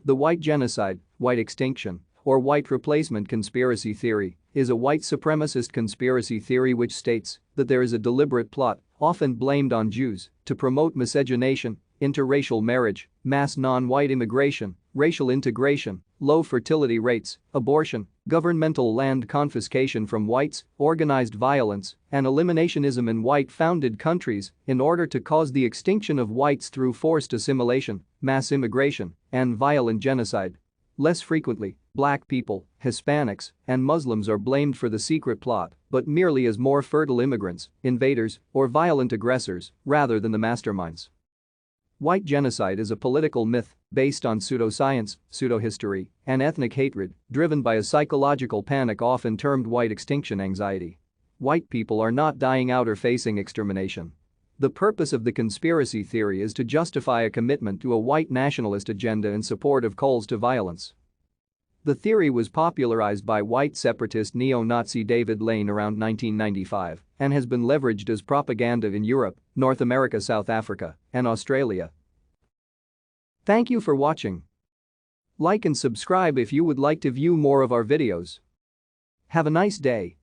The white genocide, white extinction, or white replacement conspiracy theory is a white supremacist conspiracy theory which states that there is a deliberate plot, often blamed on Jews, to promote miscegenation, interracial marriage, mass non-white immigration, racial integration, low fertility rates, abortion, governmental land confiscation from whites, organized violence, and eliminationism in white-founded countries in order to cause the extinction of whites through forced assimilation, mass immigration, and violent genocide. Less frequently, black people, Hispanics, and Muslims are blamed for the secret plot, but merely as more fertile immigrants, invaders, or violent aggressors, rather than the masterminds. White genocide is a political myth based on pseudoscience, pseudohistory, and ethnic hatred driven by a psychological panic often termed white extinction anxiety. White people are not dying out or facing extermination. The purpose of the conspiracy theory is to justify a commitment to a white nationalist agenda in support of calls to violence. The theory was popularized by white separatist neo-Nazi David Lane around 1995 and has been leveraged as propaganda in Europe, North America, South Africa, and Australia. Thank you for watching. Like and subscribe if you would like to view more of our videos. Have a nice day.